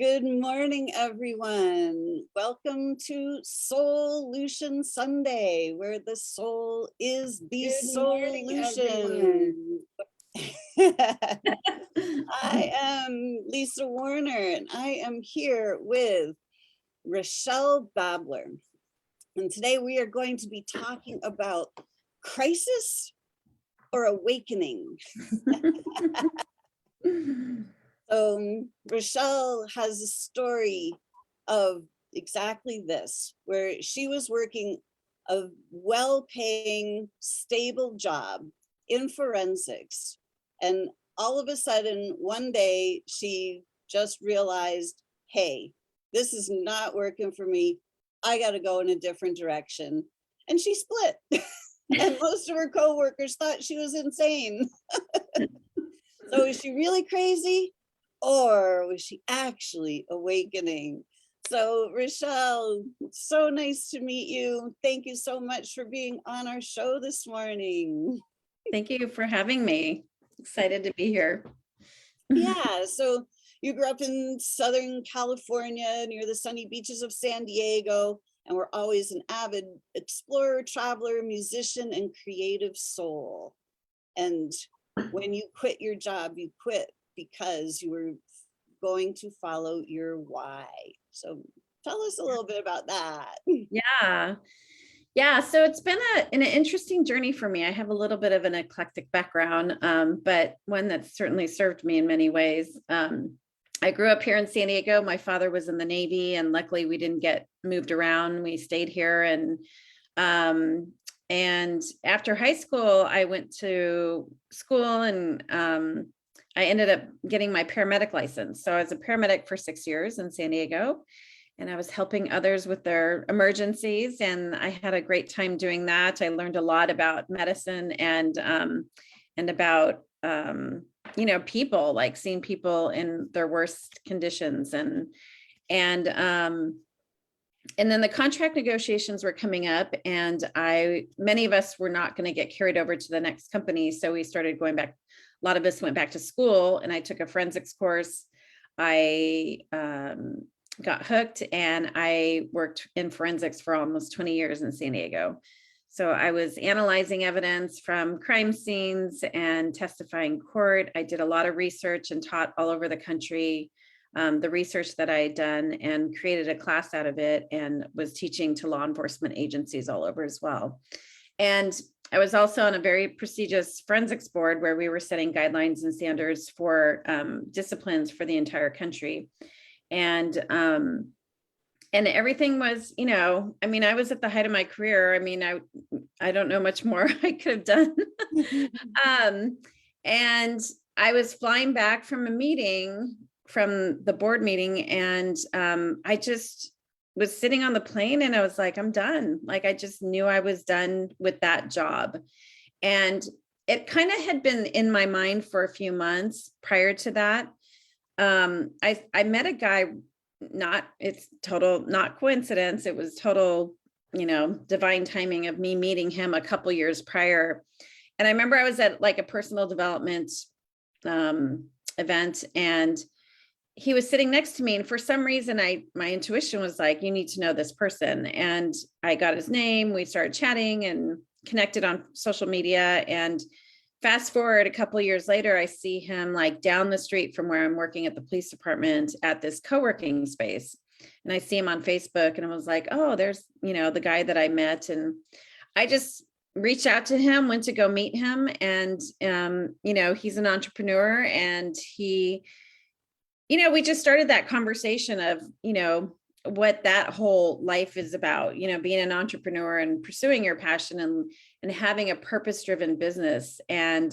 Good morning, everyone. Welcome to Solution Sunday, where the soul is the solution. I am Lisa Warner, and I am here with Rachelle Babler. And today we are going to be talking about crisis or awakening. So Rachelle has a story of exactly this, where she was working a well-paying, stable job in forensics. And all of a sudden, one day, she just realized, hey, this is not working for me. I got to go in a different direction. And she split. And most of her coworkers thought she was insane. So is she really crazy? Or was she actually awakening? So Rachelle, so nice to meet you. Thank you so much for being on our show this morning. Thank you for having me. Excited to be here. Yeah, so you grew up in Southern California near the sunny beaches of San Diego, and were always an avid explorer, traveler, musician, and creative soul. And when you quit your job, you quit because you were going to follow your why. So tell us a little bit about that. Yeah. So it's been an interesting journey for me. I have a little bit of an eclectic background, but one that's certainly served me in many ways. I grew up here in San Diego. My father was in the Navy, and luckily we didn't get moved around. We stayed here, and after high school, I went to school, and I ended up getting my paramedic license. So I was a paramedic for 6 years in San Diego, and I was helping others with their emergencies. And I had a great time doing that. I learned a lot about medicine and about, people, like seeing people in their worst conditions. And then the contract negotiations were coming up, and many of us were not going to get carried over to the next company. So we started going back. A lot of us went back to school, and I took a forensics course. I got hooked, and I worked in forensics for almost 20 years in San Diego. So I was analyzing evidence from crime scenes and testifying in court. I did a lot of research and taught all over the country the research that I had done, and created a class out of it, and was teaching to law enforcement agencies all over as well. And I was also on a very prestigious forensics board where we were setting guidelines and standards for disciplines for the entire country. And everything was, I was at the height of my career. I don't know much more I could have done. And I was flying back from a meeting, from the board meeting, and I just was sitting on the plane, and I was like, I'm done. Like, I just knew I was done with that job. And it kind of had been in my mind for a few months prior to that. I met a guy, it's total, not coincidence. It was total, divine timing of me meeting him a couple years prior. And I remember I was at like a personal development event, and he was sitting next to me, and for some reason my intuition was like, you need to know this person. And I got his name. We started chatting and connected on social media. And fast forward a couple of years later, I see him like down the street from where I'm working at the police department at this co-working space. And I see him on Facebook, and I was like, oh, there's, the guy that I met. And I just reached out to him, went to go meet him. And, he's an entrepreneur, and we just started that conversation of, what that whole life is about, being an entrepreneur and pursuing your passion and having a purpose-driven business. And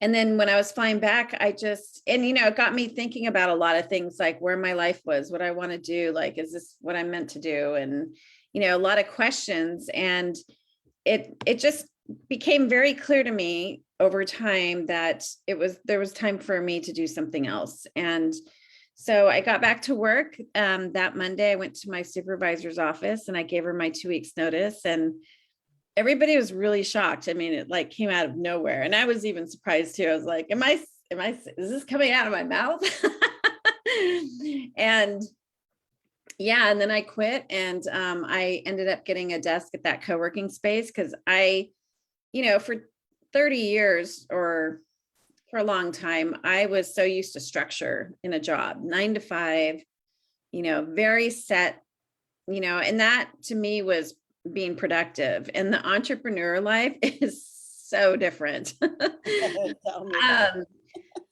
then when I was flying back, it got me thinking about a lot of things, like where my life was, what I want to do, like, is this what I'm meant to do? And, a lot of questions. And it just became very clear to me over time that there was time for me to do something else. And so I got back to work that Monday. I went to my supervisor's office, and I gave her my 2 weeks notice, and everybody was really shocked. It like came out of nowhere, and I was even surprised too. I was like, is this coming out of my mouth? And yeah, and then I quit, and I ended up getting a desk at that co-working space because for 30 years or for a long time, I was so used to structure in a job, 9 to 5, very set, and that to me was being productive. And the entrepreneur life is so different. Tell me about it.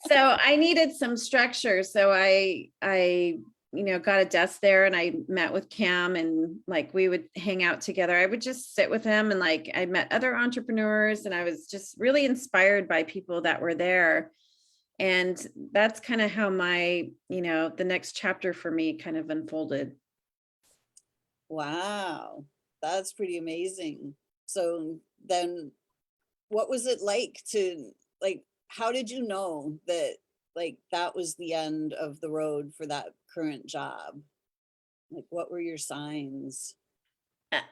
So I needed some structure. So I got a desk there, and I met with Cam, and like we would hang out together. I would just sit with him, and like I met other entrepreneurs, and I was just really inspired by people that were there. And that's kind of how my, the next chapter for me kind of unfolded. Wow, that's pretty amazing. So then what was it like to how did you know that that was the end of the road for that current job? Like what were your signs? Uh,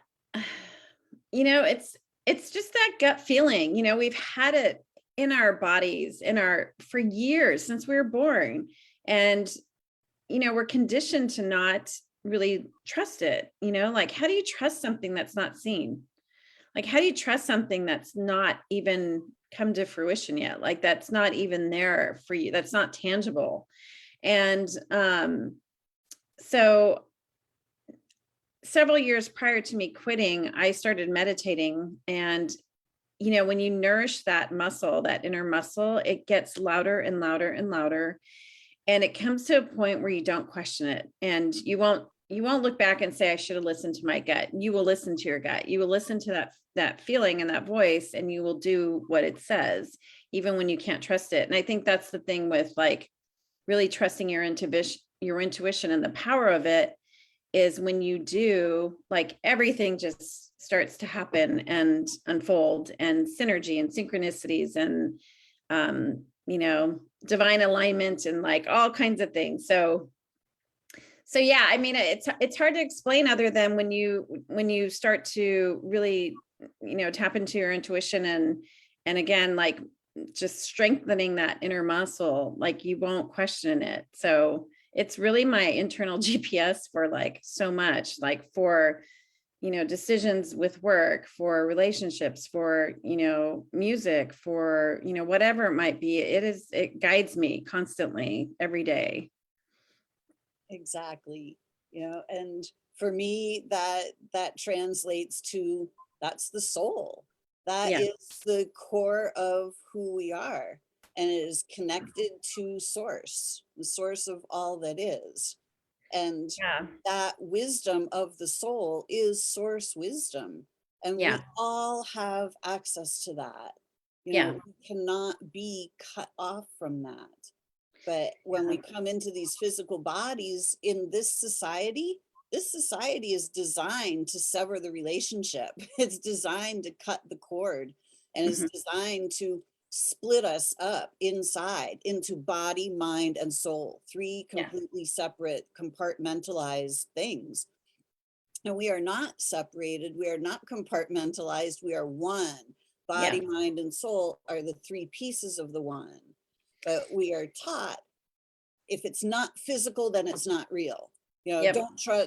it's just that gut feeling. We've had it in our bodies, for years since we were born. And, we're conditioned to not really trust it. Like, how do you trust something that's not seen? Like, how do you trust something that's not even come to fruition yet? Like, that's not even there for you. That's not tangible. And so several years prior to me quitting, I started meditating. And, when you nourish that muscle, that inner muscle, it gets louder and louder and louder. And it comes to a point where you don't question it. And you won't look back and say, I should have listened to my gut. You will listen to your gut. You will listen to that feeling and that voice, and you will do what it says, even when you can't trust it. And I think that's the thing with like really trusting your intuition and the power of it is when you do, like everything just starts to happen and unfold, and synergy and synchronicities and, divine alignment and like all kinds of things. So yeah, I mean, it's hard to explain other than when you start to really, tap into your intuition and again, like just strengthening that inner muscle, like you won't question it. So it's really my internal GPS for like so much, like for, decisions with work, for relationships, for, music, for, whatever it might be. It guides me constantly every day. Exactly. And for me, that translates to that's the soul. That Yeah. is the core of who we are. And it is connected to source, the source of all that is. And Yeah. that wisdom of the soul is source wisdom. And Yeah. we all have access to that. Yeah. We cannot be cut off from that. But when we come into these physical bodies in this society is designed to sever the relationship. It's designed to cut the cord, and it's Mhm. designed to split us up inside into body, mind, and soul, three Yeah. completely separate, compartmentalized things. And we are not separated. We are not compartmentalized. We are one. Yeah. Body, mind, and soul are the three pieces of the one. But we are taught if it's not physical, then it's not real. Yep.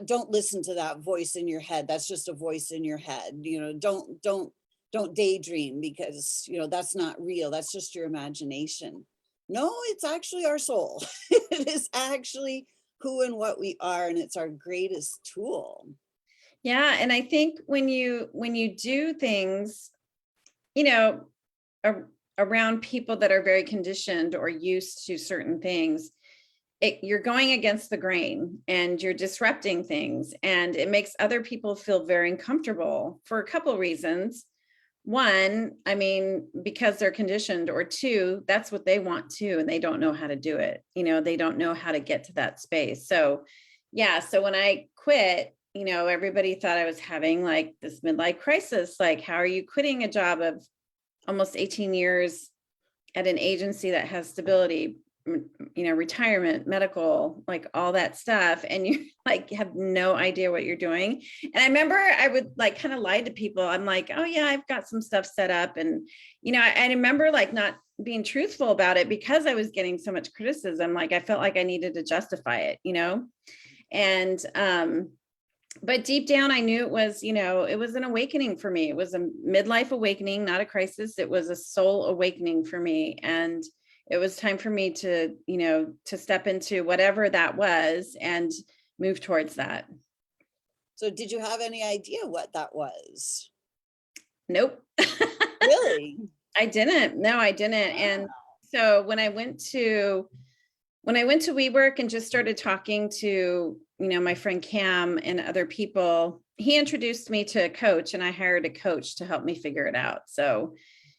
Don't listen to that voice in your head. That's just a voice in your head. Don't daydream because that's not real. That's just your imagination. No, it's actually our soul. It is actually who and what we are, and it's our greatest tool. Yeah. And I think when you do things, you know, around people that are very conditioned or used to certain things, you're going against the grain and you're disrupting things, and it makes other people feel very uncomfortable for a couple reasons. One, I mean, because they're conditioned, or two, that's what they want to, and they don't know how to do it. They don't know how to get to that space. So yeah, so when I quit, everybody thought I was having like this midlife crisis. Like, how are you quitting a job of almost 18 years at an agency that has stability? retirement, medical, like all that stuff. And you like have no idea what you're doing. And I remember I would like kind of lie to people. I'm like, oh yeah, I've got some stuff set up. And, I remember like not being truthful about it because I was getting so much criticism. Like I felt like I needed to justify it, and, but deep down, I knew it was, it was an awakening for me. It was a midlife awakening, not a crisis. It was a soul awakening for me. And it was time for me to, to step into whatever that was and move towards that. So did you have any idea what that was? Nope. Really? I didn't. No, I didn't. And so when I went to WeWork and just started talking to, my friend Cam and other people, he introduced me to a coach, and I hired a coach to help me figure it out. So,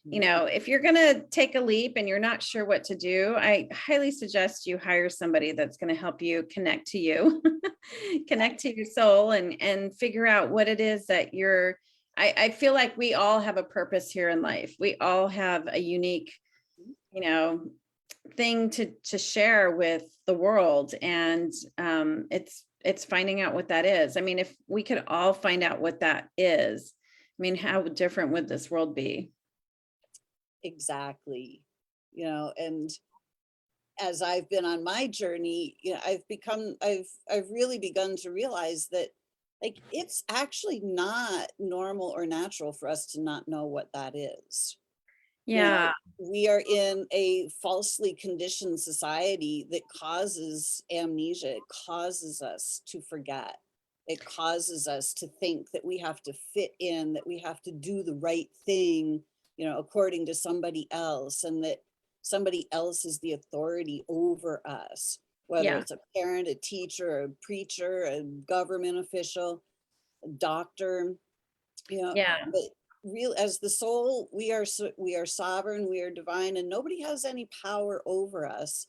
if you're going to take a leap and you're not sure what to do, I highly suggest you hire somebody that's going to help you connect to you, connect to your soul, and figure out what it is that I feel like we all have a purpose here in life. We all have a unique, thing to share with the world. And it's finding out what that is. I mean, if we could all find out what that is, I mean, how different would this world be? Exactly. And as I've been on my journey, I've really begun to realize that like it's actually not normal or natural for us to not know what that is. Yeah. We are in a falsely conditioned society that causes amnesia. It causes us to forget. It causes us to think that we have to fit in, that we have to do the right thing, according to somebody else, and that somebody else is the authority over us, whether it's a parent, a teacher, a preacher, a government official, a doctor, but real as the soul, we are sovereign, we are divine, and nobody has any power over us.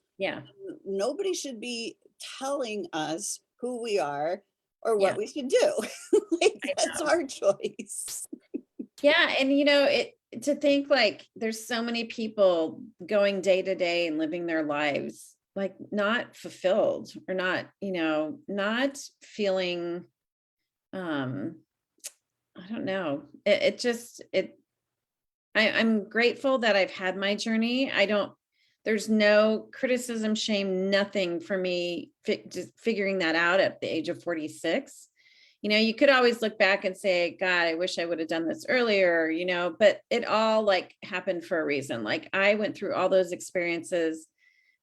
Nobody should be telling us who we are or what we should do. Like that's our choice. And to think like there's so many people going day to day and living their lives like not fulfilled or not feeling I don't know. I'm grateful that I've had my journey. There's no criticism, shame, nothing for me just figuring that out at the age of 46. You could always look back and say, God, I wish I would have done this earlier, but it all like happened for a reason. Like I went through all those experiences,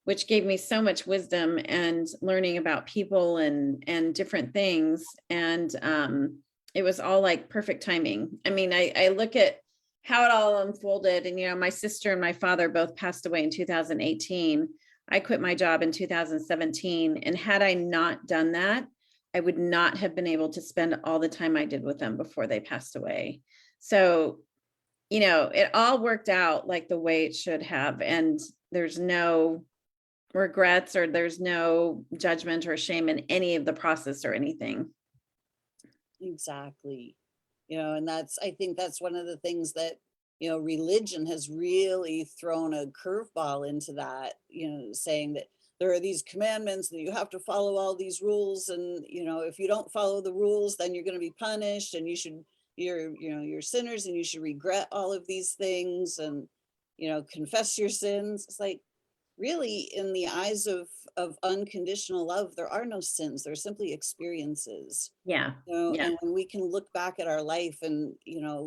which gave me so much wisdom and learning about people and different things. And, it was all like perfect timing. I mean, I look at how it all unfolded, and, my sister and my father both passed away in 2018. I quit my job in 2017. And had I not done that, I would not have been able to spend all the time I did with them before they passed away. So, it all worked out like the way it should have. And there's no regrets or there's no judgment or shame in any of the process or anything. Exactly. And I think that's one of the things that, religion has really thrown a curveball into that, saying that there are these commandments and you have to follow all these rules. And, if you don't follow the rules, then you're going to be punished and you're sinners and you should regret all of these things and, confess your sins. It's like, really, in the eyes of unconditional love, there are no sins. They're simply experiences. And when we can look back at our life and,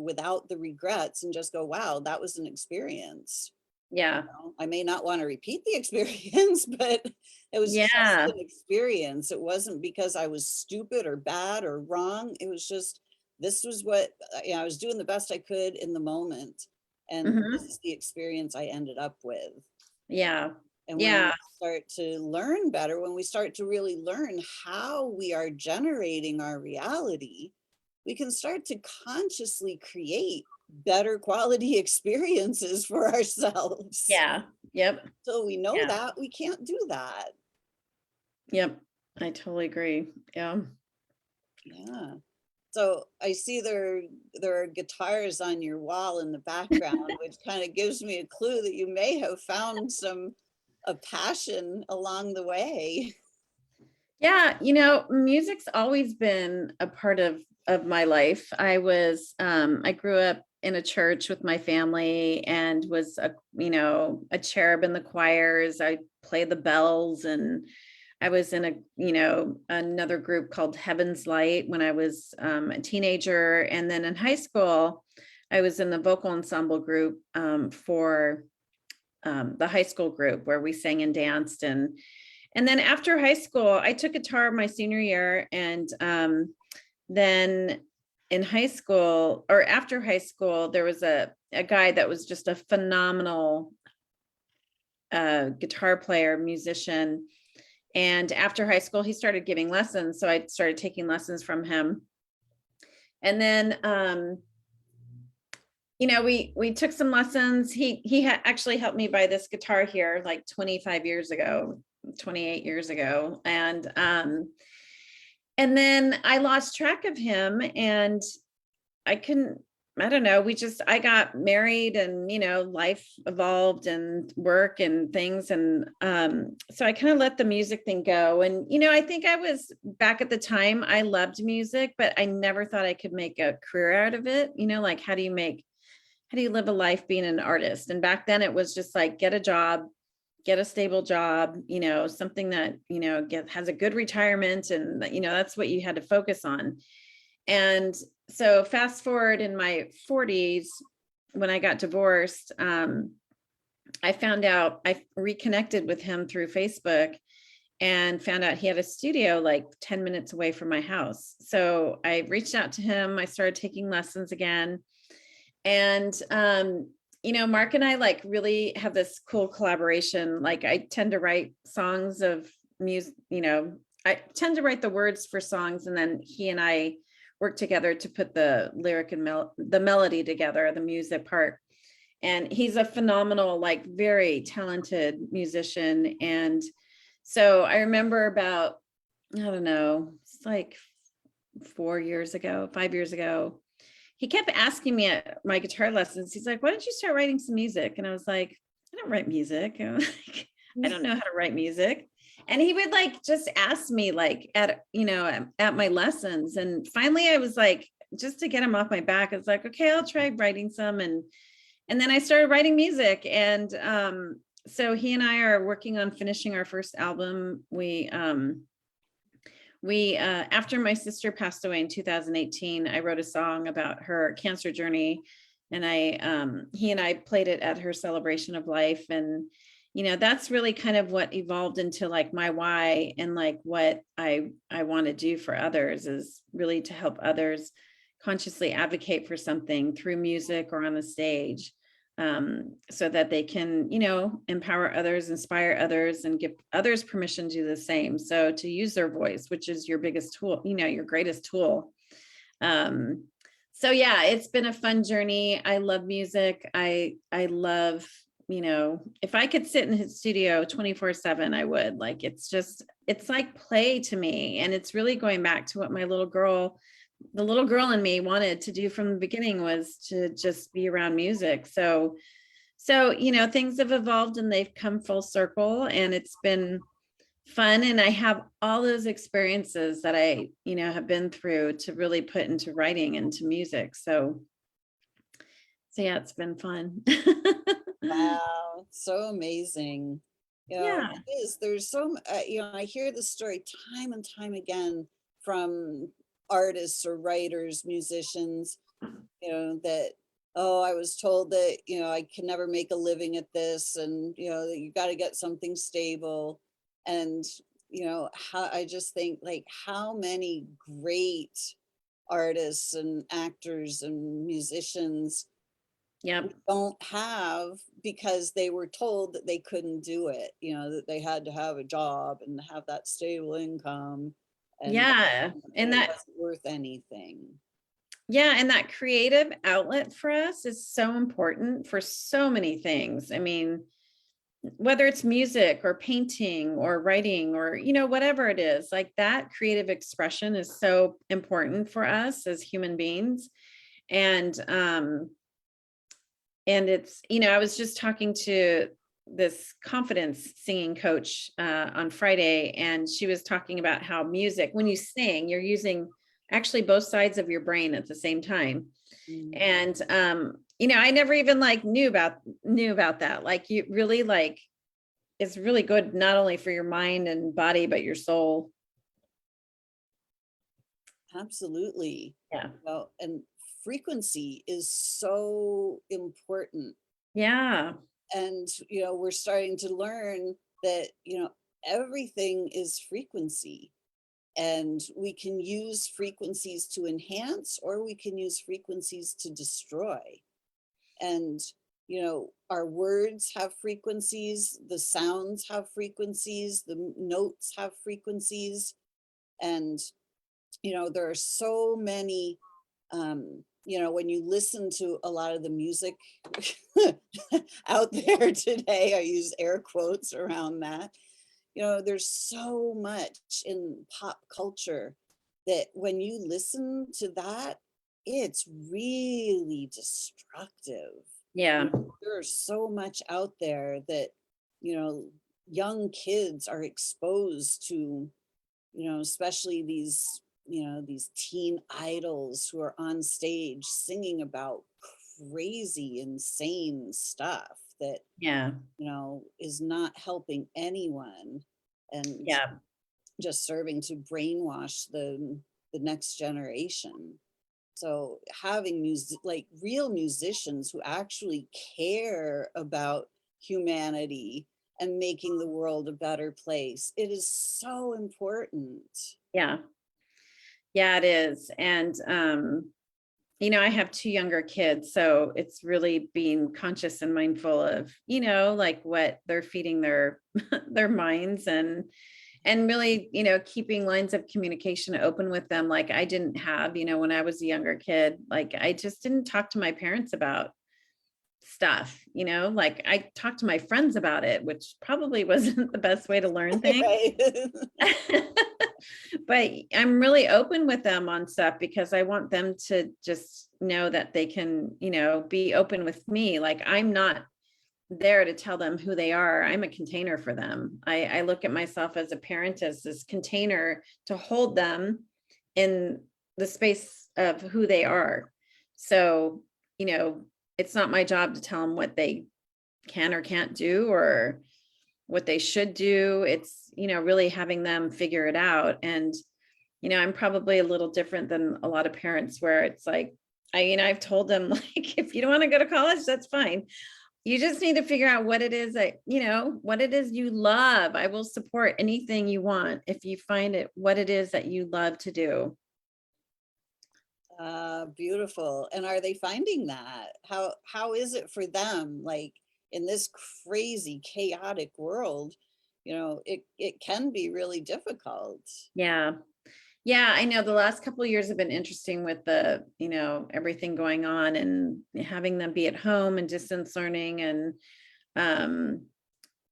without the regrets and just go, wow, that was an experience. I may not want to repeat the experience, but it was just an experience. It wasn't because I was stupid or bad or wrong. It was just, this was what, I was doing the best I could in the moment. And this is the experience I ended up with. And when we start to learn better, when we start to really learn how we are generating our reality, we can start to consciously create better quality experiences for ourselves. So we know that we can't do that. I totally agree. Yeah. So I see there are guitars on your wall in the background, which kind of gives me a clue that you may have found some a passion along the way. Yeah, music's always been a part of my life. I grew up in a church with my family and was a cherub in the choirs. I played the bells, and I was in another group called Heaven's Light when I was a teenager. And then in high school, I was in the vocal ensemble group for the high school group where we sang and danced. And then after high school, I took guitar my senior year. And then in high school, or after high school, there was a guy that was just a phenomenal guitar player, musician. And after high school, he started giving lessons. So I started taking lessons from him. And then, we took some lessons. He actually helped me buy this guitar here like 28 years ago. And then I lost track of him, and I don't know, I got married, and, life evolved and work and things. And so I kind of let the music thing go. And, I think I was back at the time, I loved music, but I never thought I could make a career out of it. Like, how do you live a life being an artist? And back then it was just like, get a job, get a stable job, something that, has a good retirement. And, that's what you had to focus on. And so fast forward in my 40s, when I got divorced, I found out, I reconnected with him through Facebook and found out he had a studio like 10 minutes away from my house. So I reached out to him. I started taking lessons again. And, Mark and I like really have this cool collaboration. Like, I tend to write songs of music, I tend to write the words for songs, and then he and I work together to put the lyric and the melody together, the music part. And he's a phenomenal, like, very talented musician. And so I remember about, I don't know, it's like 5 years ago, he kept asking me at my guitar lessons, he's like, why don't you start writing some music? And I was like, I don't write music. I don't know how to write music. And he would like just ask me like at my lessons. And finally I was like, just to get him off my back, I was like, okay, I'll try writing some. And then I started writing music. And so he and I are working on finishing our first album. We after my sister passed away in 2018, I wrote a song about her cancer journey, and he and I played it at her celebration of life. And that's really kind of what evolved into like my why, and like what I want to do for others is really to help others consciously advocate for something through music or on the stage, so that they can, empower others, inspire others, and give others permission to do the same. So to use their voice, which is your biggest tool, your greatest tool. So yeah, it's been a fun journey. I love music. I love, if I could sit in his studio 24/7, I would. Like, it's like play to me. And it's really going back to what the little girl in me wanted to do from the beginning, was to just be around music. So, things have evolved and they've come full circle, and it's been fun. And I have all those experiences that I, have been through to really put into writing and to music. So yeah, it's been fun. Wow, so amazing. Yeah. It is. There's I hear the story time and time again from artists or writers, musicians, that, oh, I was told that, I can never make a living at this, and, that you got to get something stable. And, how I just think like how many great artists and actors and musicians Yep. don't have because they were told that they couldn't do it, that they had to have a job and have that stable income, and Yeah. that And it that, wasn't worth anything. yeah. And that creative outlet for us is so important for so many things. I mean, whether it's music or painting or writing or, whatever it is, like that creative expression is so important for us as human beings. And it's, I was just talking to this confidence singing coach on Friday, and she was talking about how music, when you sing, you're using actually both sides of your brain at the same time. Mm. And I never even like knew about that. Like, you really, like, it's really good not only for your mind and body, but your soul. Absolutely. Yeah. Well, and frequency is so important. Yeah. And, we're starting to learn that, everything is frequency. And we can use frequencies to enhance, or we can use frequencies to destroy. And, our words have frequencies, the sounds have frequencies, the notes have frequencies. And, there are so many, when you listen to a lot of the music out there today, I use air quotes around that. There's so much in pop culture that when you listen to that, it's really destructive. Yeah. There's so much out there that, you know, young kids are exposed to, especially these teen idols who are on stage singing about crazy, insane stuff that, Yeah. is not helping anyone and Yeah. just serving to brainwash the next generation. So having music, like real musicians who actually care about humanity and making the world a better place, it is so important. Yeah. Yeah, it is. And I have two younger kids, so it's really being conscious and mindful of, like what they're feeding their their minds, and really, keeping lines of communication open with them. Like, I didn't have, when I was a younger kid, like, I just didn't talk to my parents about stuff, like I talked to my friends about it, which probably wasn't the best way to learn things. Right. But I'm really open with them on stuff because I want them to just know that they can, be open with me. Like, I'm not there to tell them who they are. I'm a container for them. I look at myself as a parent, as this container to hold them in the space of who they are. So, it's not my job to tell them what they can or can't do, or what they should do. It's, really having them figure it out. And, I'm probably a little different than a lot of parents, where it's like, I've told them, like, if you don't want to go to college, that's fine. You just need to figure out what it is that, what it is you love. I will support anything you want if you find it, what it is that you love to do. Beautiful. And are they finding that? How is it for them? Like in this crazy, chaotic world, it can be really difficult. Yeah. Yeah, I know the last couple of years have been interesting with the, everything going on, and having them be at home and distance learning, um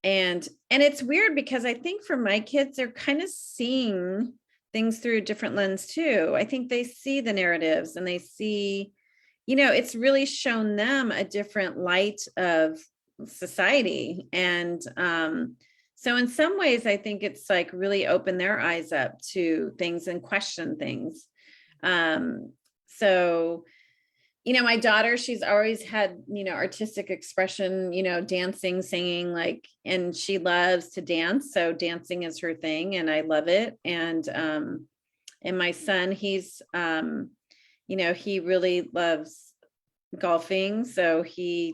and it's weird because I think for my kids, they're kind of seeing things through a different lens too. I think they see the narratives, and they see, it's really shown them a different light of society. And so in some ways, I think it's like really opened their eyes up to things and question things. So my daughter, she's always had, artistic expression, dancing, singing, like, and she loves to dance. So dancing is her thing, and I love it. And my son, he's, he really loves golfing. So he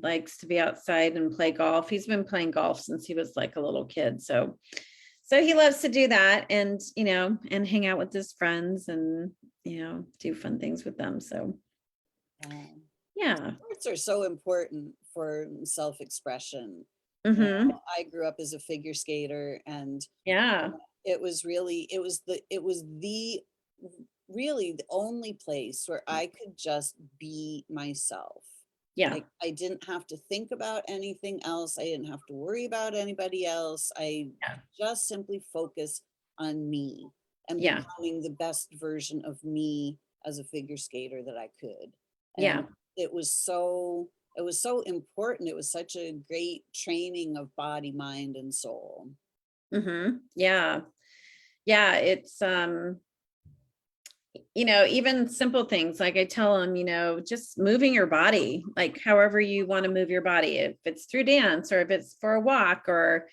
likes to be outside and play golf. He's been playing golf since he was like a little kid. So he loves to do that, and, and hang out with his friends, and, do fun things with them. So yeah. Arts are so important for self-expression. Mm-hmm. I grew up as a figure skater, and Yeah. it was the really the only place where I could just be myself. Yeah. Like I didn't have to think about anything else. I didn't have to worry about anybody else. I Yeah. just simply focus on me and Yeah. becoming the best version of me as a figure skater that I could. Yeah. And it was so it was so important. It was such a great training of body, mind, and soul. Yeah. Yeah. It's, even simple things like I tell them, just moving your body, like however you want to move your body, if it's through dance or if it's for a walk, or,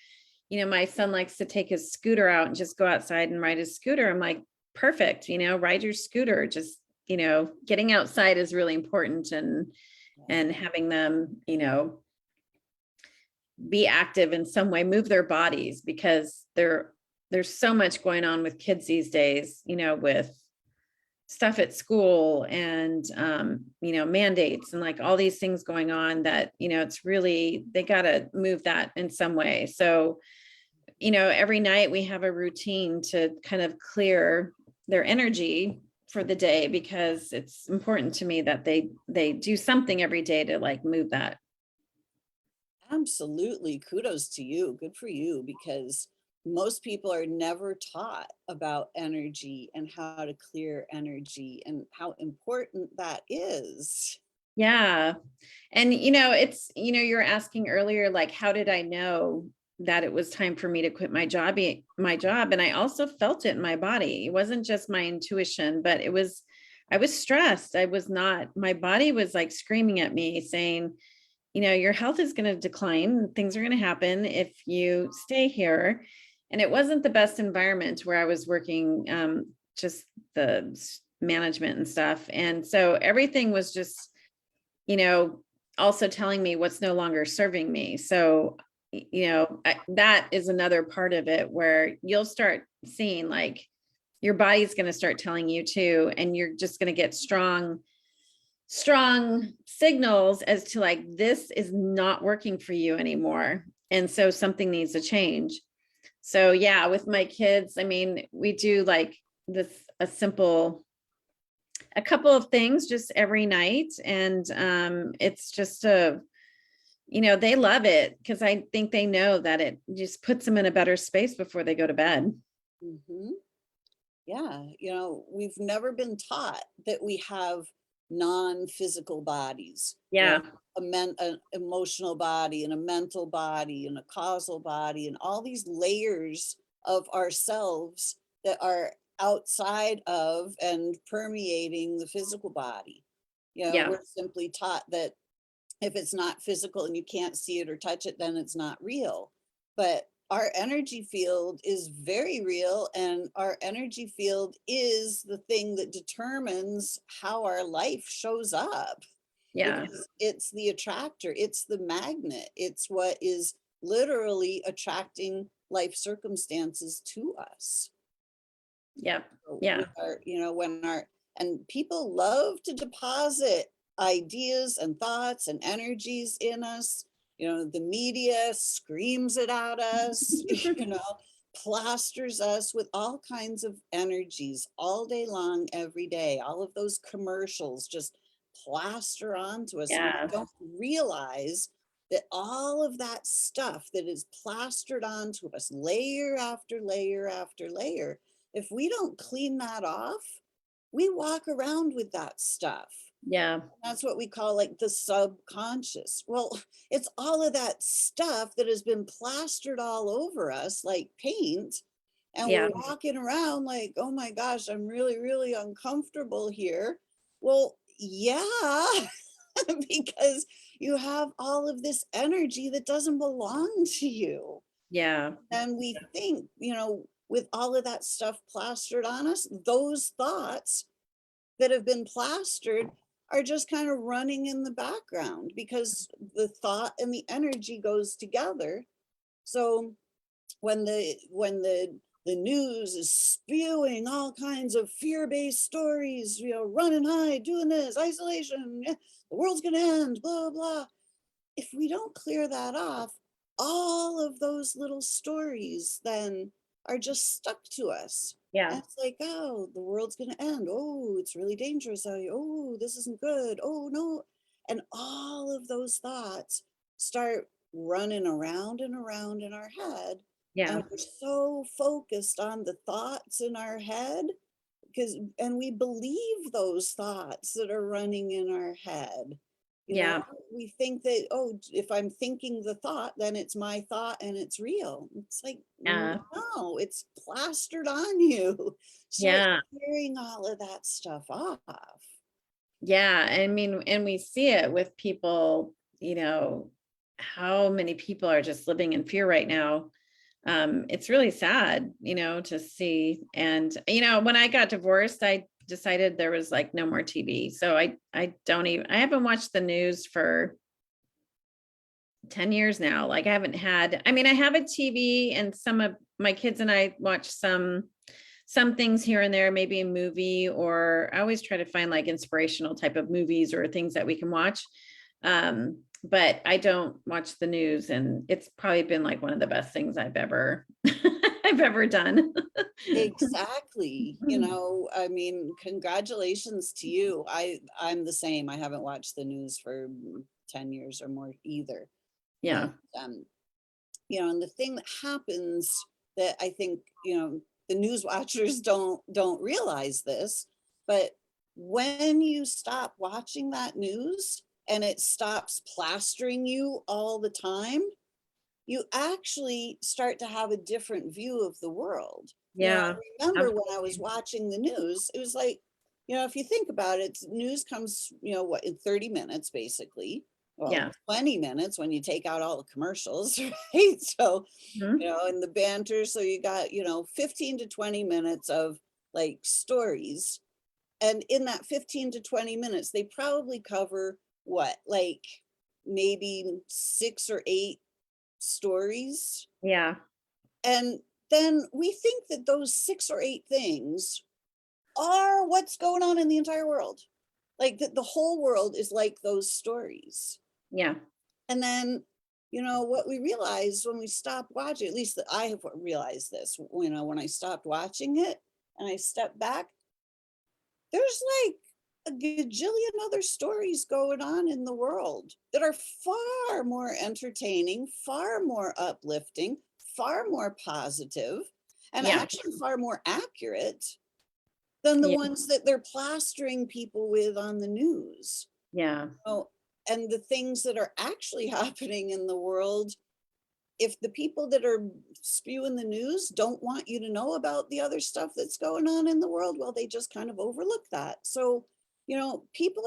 my son likes to take his scooter out and just go outside and ride his scooter. I'm like, perfect, ride your scooter. Just, getting outside is really important, and having them, be active in some way, move their bodies, because there's so much going on with kids these days, with stuff at school and mandates and like all these things going on that it's really, they got to move that in some way. So every night we have a routine to kind of clear their energy for the day, because it's important to me that they do something every day to like move that. Absolutely. Kudos to you. Good for you, because most people are never taught about energy and how to clear energy and how important that is. Yeah. And it's, you're asking earlier, like, how did I know that it was time for me to quit my job? And I also felt it in my body. It wasn't just my intuition, but I was stressed. My body was like screaming at me saying, your health is going to decline. Things are going to happen if you stay here. And it wasn't the best environment where I was working, just the management and stuff. And so everything was just, you know, also telling me what's no longer serving me. So, that is another part of it where you'll start seeing like your body's going to start telling you too, and you're just going to get strong signals as to like, this is not working for you anymore. And so something needs to change. So yeah, with my kids, I mean, we do like this, a couple of things just every night. And it's just they love it, because I think they know that it just puts them in a better space before they go to bed. Hmm. Yeah, we've never been taught that we have non-physical bodies, Yeah. an emotional body and a mental body and a causal body and all these layers of ourselves that are outside of and permeating the physical body. Yeah. We're simply taught that if it's not physical and you can't see it or touch it, then it's not real. But our energy field is very real, and our energy field is the thing that determines how our life shows up, Yeah. because it's the attractor, it's the magnet, it's what is literally attracting life circumstances to us. Yeah. With Yeah. our, when our, and people love to deposit ideas and thoughts and energies in us. The media screams it at us, plasters us with all kinds of energies all day long, every day. All of those commercials just plaster onto us. And we Yeah. don't realize that all of that stuff that is plastered onto us, layer after layer after layer, if we don't clean that off, we walk around with that stuff. Yeah. That's what we call like the subconscious. Well, it's all of that stuff that has been plastered all over us like paint. And Yeah. we're walking around like, oh my gosh, I'm really, really uncomfortable here. Well, yeah, because you have all of this energy that doesn't belong to you. Yeah. And we think, with all of that stuff plastered on us, those thoughts that have been plastered are just kind of running in the background, because the thought and the energy goes together. So when the news is spewing all kinds of fear-based stories, run and hide, doing this, isolation, yeah, the world's gonna end, blah blah. If we don't clear that off, all of those little stories then are just stuck to us. Yeah. And it's like, oh, the world's going to end. Oh, it's really dangerous out here. Oh, this isn't good. Oh, no. And all of those thoughts start running around and around in our head. Yeah. And we're so focused on the thoughts in our head, and we believe those thoughts that are running in our head. You know, Yeah. we think that, oh, if I'm thinking the thought, then it's my thought and it's real. It's like, Yeah. no, it's plastered on you. Start Yeah. clearing all of that stuff off. Yeah. I mean, and we see it with people, how many people are just living in fear right now. It's really sad, to see. And, when I got divorced, I decided there was like no more TV. So I haven't watched the news for 10 years now. Like I have a TV, and some of my kids and I watch some things here and there, maybe a movie, or I always try to find like inspirational type of movies or things that we can watch. But I don't watch the news, and it's probably been like one of the best things I've ever I've ever done. Exactly. I mean, congratulations to you. I'm the same. I haven't watched the news for 10 years or more either. Yeah. And, and the thing that happens that I think, the news watchers don't realize this, but when you stop watching that news and it stops plastering you all the time, you actually start to have a different view of the world. I Yeah. remember when I was Absolutely. watching the news, it was like, if you think about it, news comes, what, in 30 minutes, basically. Well, Yeah. 20 minutes when you take out all the commercials, right? So, Mhm. and the banter. So you got, 15 to 20 minutes of like stories. And in that 15 to 20 minutes, they probably cover what, like maybe 6 or 8 stories. Yeah. And then we think that those 6 or 8 things are what's going on in the entire world. Like that the whole world is like those stories. Yeah. And then, what we realize when we stop watching, at least that I have realized this, when I stopped watching it and I stepped back, there's like a gajillion other stories going on in the world that are far more entertaining, far more uplifting, far more positive, and Yeah. actually far more accurate than the Yeah. ones that they're plastering people with on the news. Yeah. Oh, and the things that are actually happening in the world, if the people that are spewing the news don't want you to know about the other stuff that's going on in the world, well, they just kind of overlook that. So, people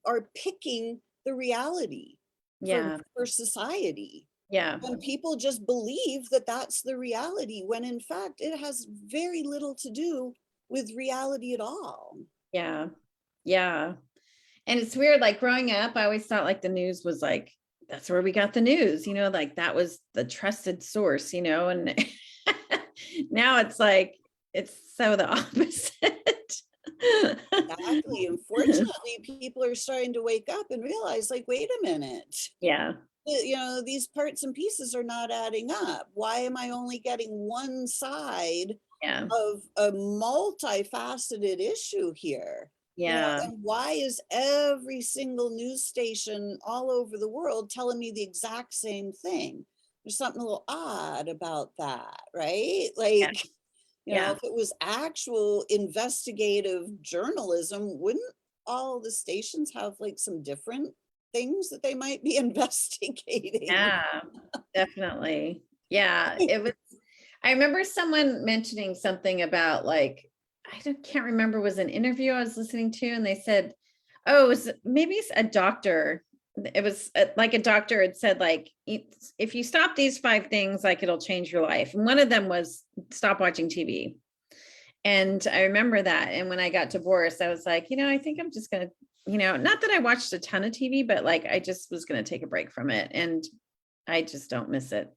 are picking the reality for Yeah. for society. Yeah. And people just believe that that's the reality, when in fact it has very little to do with reality at all. Yeah. Yeah. And it's weird, like growing up, I always thought like the news was like, that's where we got the news, like that was the trusted source, and now it's like, it's so the opposite. Exactly. Unfortunately, people are starting to wake up and realize, like, wait a minute, Yeah. these parts and pieces are not adding up. Why am I only getting one side Yeah. of a multifaceted issue here? Yeah. And why is every single news station all over the world telling me the exact same thing? There's something a little odd about that, right? Yeah. Like, Yeah. if it was actual investigative journalism, wouldn't all the stations have like some different things that they might be investigating? Yeah. Definitely. Yeah. I remember someone mentioning something about like, can't remember, was an interview I was listening to, and they said, oh, maybe it's a doctor. It was like a doctor had said, like, if you stop these 5 things, like it'll change your life. And one of them was stop watching TV. And I remember that. And when I got divorced, I was like, I think I'm just going to, not that I watched a ton of TV, but like, I just was going to take a break from it. And I just don't miss it.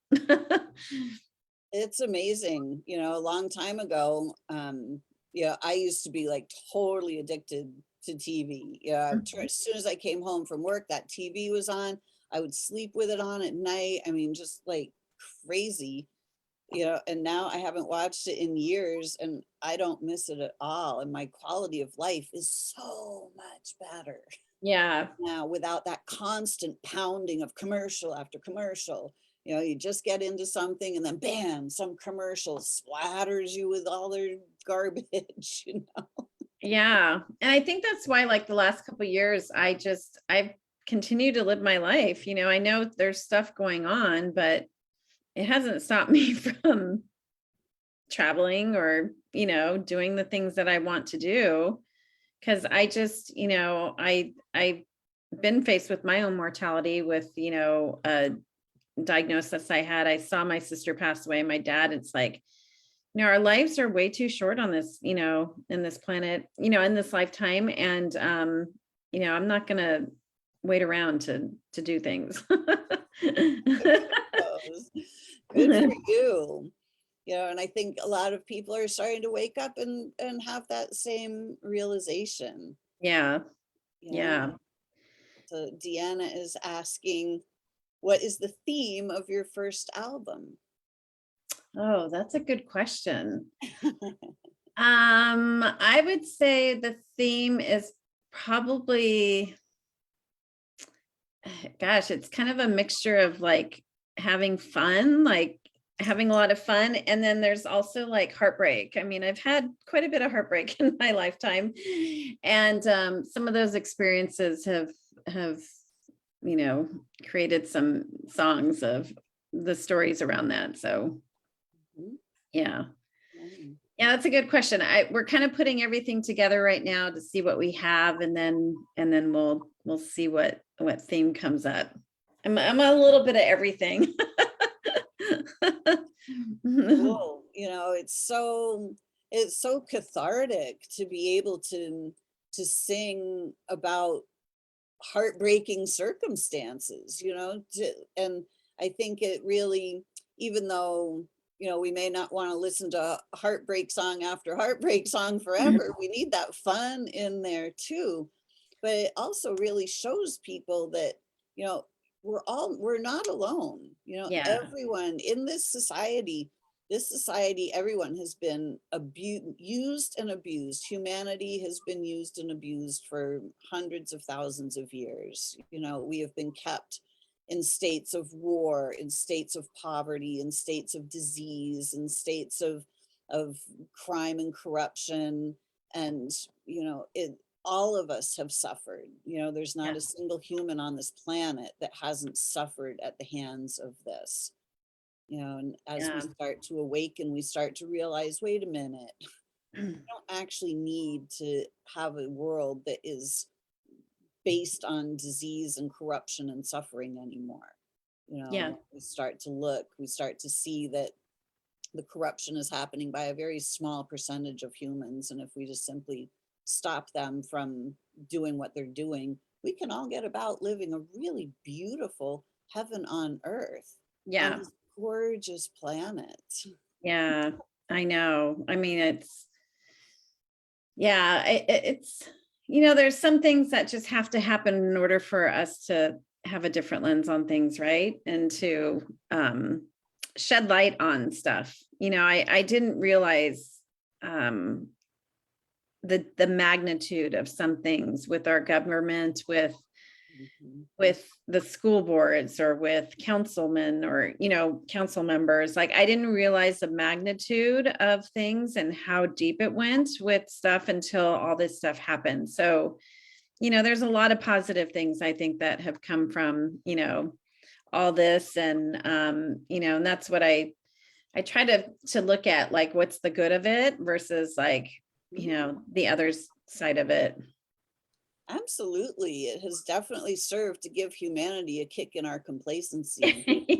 It's amazing. A long time ago, I used to be like totally addicted to TV. Yeah, as soon as I came home from work, that TV was on. I would sleep with it on at night. I mean, just like crazy. And now I haven't watched it in years and I don't miss it at all. And my quality of life is so much better Yeah. now without that constant pounding of commercial after commercial. You just get into something and then bam, some commercial splatters you with all their garbage. Yeah. And I think that's why, like the last couple of years, I've continue to live my life. I know there's stuff going on, but it hasn't stopped me from traveling or, doing the things that I want to do. Cause I just, I've been faced with my own mortality with, a diagnosis I had. I saw my sister pass away, my dad. It's like, our lives are way too short on this, in this planet, in this lifetime. And, I'm not going to wait around to do things. Good for you. And I think a lot of people are starting to wake up and have that same realization. Yeah. you know. Yeah. So Deanna is asking, what is the theme of your first album? Oh, that's a good question. I would say the theme is probably, gosh, it's kind of a mixture of like having fun, like having a lot of fun. And then there's also like heartbreak. I mean, I've had quite a bit of heartbreak in my lifetime. And some of those experiences have, created some songs of the stories around that. So Mhm. yeah. Mm. Yeah, that's a good question. We're kind of putting everything together right now to see what we have, and then we'll see what theme comes up. I'm a little bit of everything. Cool. It's so cathartic to be able to sing about heartbreaking circumstances, and I think it really, even though, we may not want to listen to heartbreak song after heartbreak song forever, we need that fun in there too. But it also really shows people that, you know, we're not alone. Yeah, Everyone in this society, everyone has been used and abused. Humanity has been used and abused for hundreds of thousands of years. We have been kept in states of war, in states of poverty, in states of disease, in states of crime and corruption. And, all of us have suffered. There's not yeah, a single human on this planet that hasn't suffered at the hands of this. And as we yeah. start to awaken, we start to realize, wait a minute, we don't actually need to have a world that is based on disease and corruption and suffering anymore. Yeah, We start to look, we start to see that the corruption is happening by a very small percentage of humans. And if we just simply stop them from doing what they're doing, we can all get about living a really beautiful heaven on earth on yeah, this gorgeous planet. yeah. I know. I mean, yeah, it's, there's some things that just have to happen in order for us to have a different lens on things, right? And to shed light on stuff. I didn't realize um, the magnitude of some things with our government, Mhm. with the school boards, or with councilmen, or council members. Like, I didn't realize the magnitude of things and how deep it went with stuff until all this stuff happened. So there's a lot of positive things I think that have come from all this. And and that's what I try to look at, like, what's the good of it versus, like, the other side of it. Absolutely. It has definitely served to give humanity a kick in our complacency.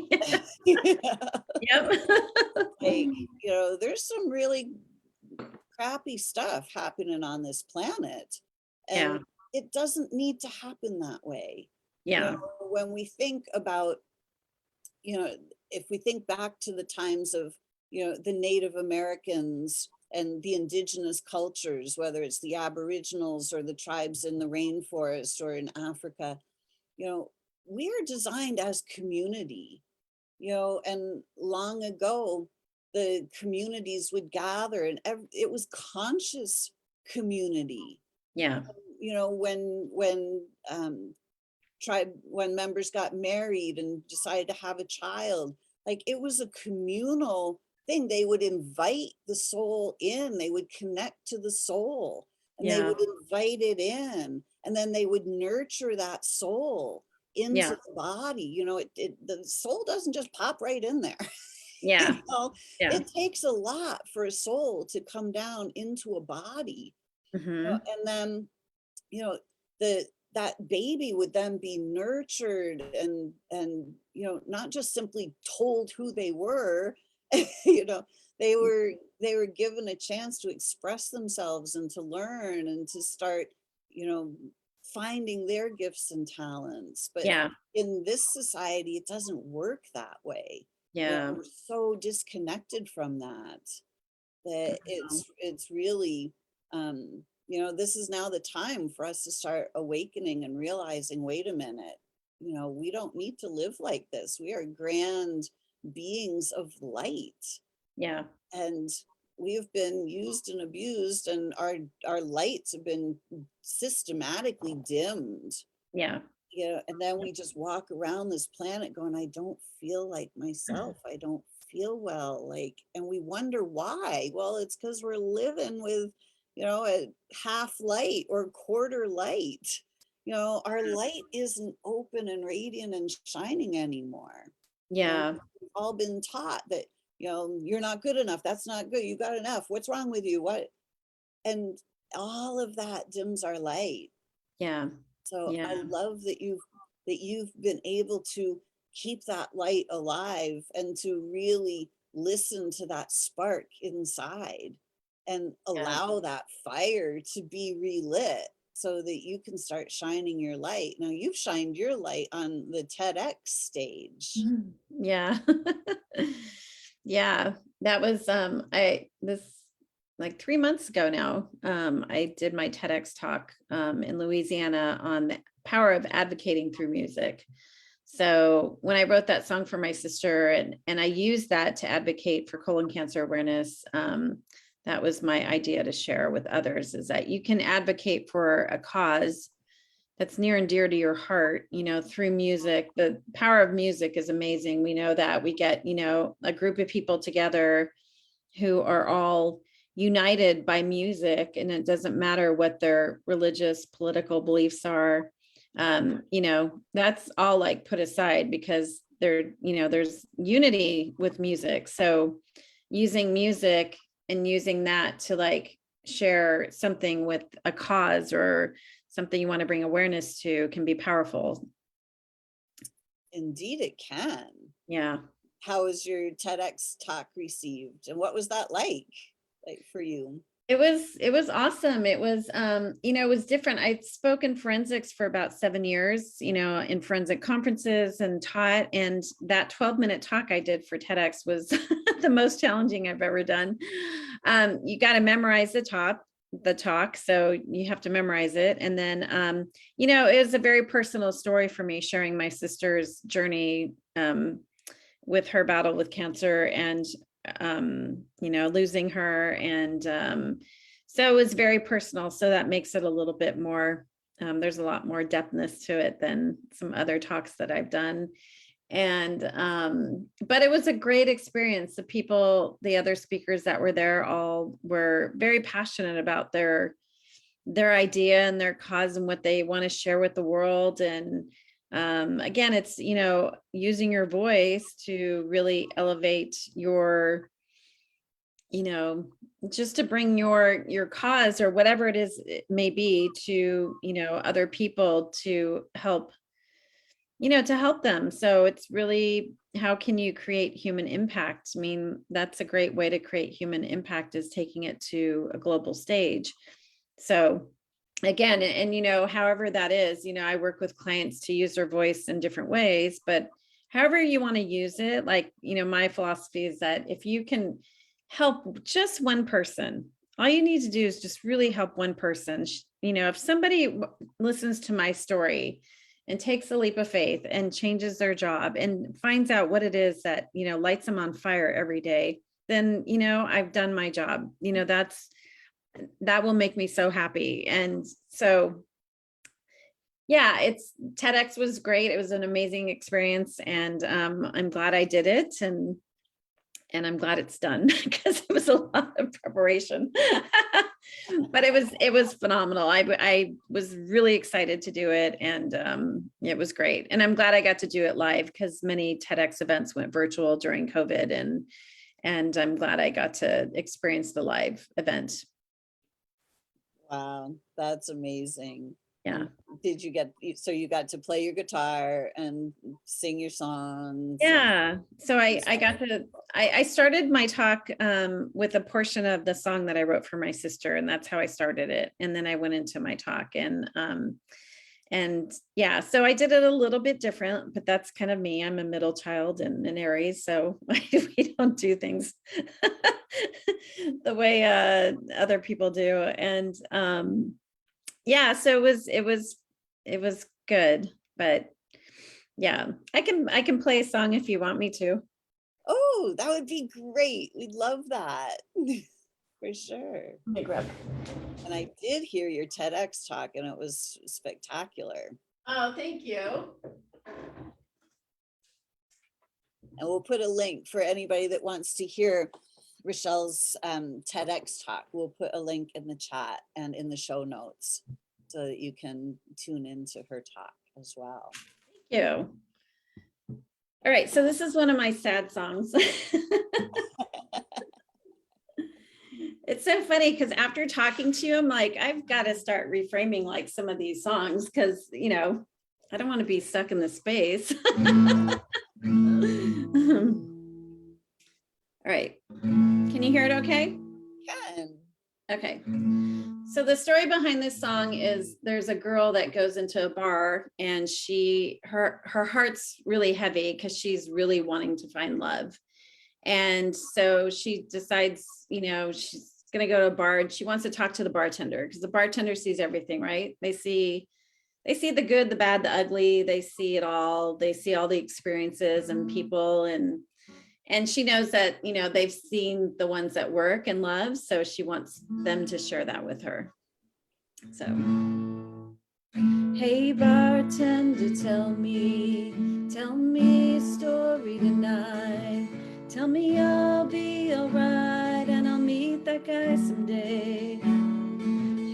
Yep. Like, there's some really crappy stuff happening on this planet, and Yeah. it doesn't need to happen that way. Yeah. When we think about, you know if we think back to the times of, the Native Americans and the indigenous cultures, whether it's the Aboriginals or the tribes in the rainforest or in Africa, you know we are designed as community. And long ago, the communities would gather, and it was conscious community. Yeah. When tribe when members got married and decided to have a child, like, it was a communal thing. They would invite the soul in, they would connect to the soul, and they Yeah. would invite it in. and then they would nurture that soul into Yeah. the body. You know, the soul doesn't just pop right in there. Yeah. You know, Yeah. it takes a lot for a soul to come down into a body. You know, Hmm. and then, you know, that baby would then be nurtured and you know, not just simply told who they were. You know, they were given a chance to express themselves and to learn and to start, you know, finding their gifts and talents. But Yeah. in this society, it doesn't work that way. You know, Yeah. we're so disconnected from that that it's really, you know, this is now the time for us to start awakening and realizing, wait a minute, you know, we don't need to live like this. We are grand beings of light, Yeah. and we have been used and abused, and our lights have been systematically dimmed. Yeah. You know, and then we just walk around this planet going, I don't feel like myself. I don't feel well. Like, and we wonder why. Well, it's because we're living with, you know, a half light or quarter light. You know, our light isn't open and radiant and shining anymore. You know, Yeah. we've all been taught that, you know, you're not good enough. That's not good. You got enough. What's wrong with you? What? And all of that dims our light. Yeah. So I Yeah. love that you've been able to keep that light alive and to really listen to that spark inside and Yeah. allow that fire to be relit so that you can start shining your light. Now you've shined your light on the TEDx stage. Mhm. Yeah. Yeah. That was I this like 3 months ago now. I did my TEDx talk in Louisiana on the power of advocating through music. So when I wrote that song for my sister and I used that to advocate for colon cancer awareness, that was my idea to share with others, is that you can advocate for a cause that's near and dear to your heart, you know, through music. The power of music is amazing. We know that we get, you know, a group of people together who are all united by music, and it doesn't matter what their religious, political beliefs are. You know, that's all like put aside because there, you know, there's unity with music. So using music and using that to like share something with a cause or something you want to bring awareness to can be powerful. Indeed, it can. Yeah. How was your TEDx talk received? And what was that like for you? It was awesome. It was you know, it was different. I'd spoken forensics for about 7 years, you know, in forensic conferences and taught, and that 12-minute talk I did for TEDx was the most challenging I've ever done. You got to memorize the talk, so you have to memorize it. And then you know, it was a very personal story for me, sharing my sister's journey with her battle with cancer and you know, losing her. And so it was very personal. So that makes it a little bit more, there's a lot more depthness to it than some other talks that I've done. And but it was a great experience. The people, the other speakers that were there all were very passionate about their idea and their cause and what they want to share with the world. And again, it's, you know, using your voice to really elevate your, you know, just to bring your cause or whatever it is it may be to, you know, other people to help, you know, to help them. So it's really, how can you create human impact? I mean, that's a great way to create human impact, is taking it to a global stage. So again, and you know, however that is, you know, I work with clients to use their voice in different ways, but however you want to use it, like, you know, my philosophy is that if you can help just one person, all you need to do is just really help one person. You know, if somebody listens to my story and takes a leap of faith and changes their job and finds out what it is that, you know, lights them on fire every day, then, you know, I've done my job. You know, that will make me so happy. And so, yeah, it's TEDx was great. It was an amazing experience, and I'm glad I did it, and I'm glad it's done because it was a lot of preparation. But it was phenomenal. I was really excited to do it, and it was great. And I'm glad I got to do it live, because many TEDx events went virtual during COVID, and I'm glad I got to experience the live event. Wow, that's amazing. Yeah. Did you so you got to play your guitar and sing your songs? Yeah. So I got to, I started my talk with a portion of the song that I wrote for my sister, and that's how I started it. And then I went into my talk, and yeah, so I did it a little bit different, but that's kind of me. I'm a middle child and an Aries, so we don't do things the way other people do. And yeah, so it was good, but yeah, I can play a song if you want me to. Oh, that would be great. We'd love that. For sure. Let me grab. And I did hear your TEDx talk, and it was spectacular. Oh, thank you. And we'll put a link for anybody that wants to hear Rachelle's TEDx talk. We'll put a link in the chat and in the show notes so that you can tune into her talk as well. Thank you. All right, so this is one of my sad songs. It's so funny because after talking to you, I'm like, I've got to start reframing like some of these songs, because, you know, I don't want to be stuck in the space. All right. Can you hear it okay? Can. Okay. So the story behind this song is there's a girl that goes into a bar, and her heart's really heavy because she's really wanting to find love. And so she decides, you know, she's going to go to a bar, and she wants to talk to the bartender, because the bartender sees everything, right? They see the good, the bad, the ugly. They see it all. They see all the experiences and people, and she knows that, you know, they've seen the ones that work and love. So she wants them to share that with her. So, hey, bartender, tell me a story tonight. Tell me I'll be all right, and I'll meet that guy someday.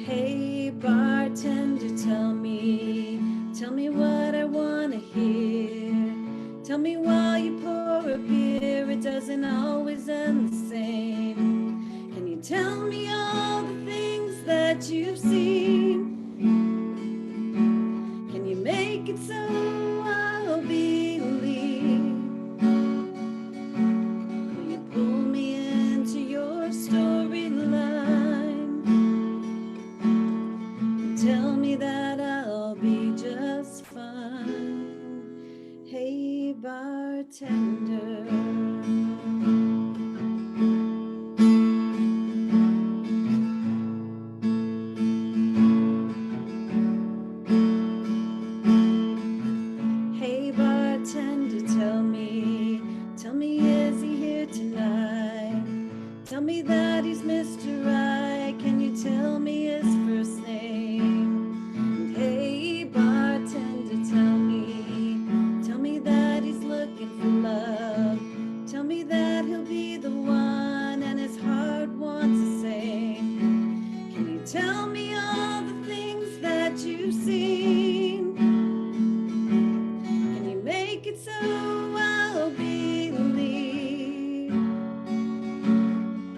Hey, bartender, tell me what I want to hear. Tell me while you pour a beer, it doesn't always end the same. Can you tell me all the things that you've seen? Can you make it so I'll believe? Will you pull me into your storyline? Tell me that I'll be just fine. Hey, bartender. Hey, bartender, tell me, is he here tonight? Tell me that he's Mr. Right. Can you tell me his first name? And hey, bartender, tell me that he's looking for love. Tell me that he'll be the one, and his heart wants the same. Can you tell me all the things that you've seen? Can you make it so I'll believe?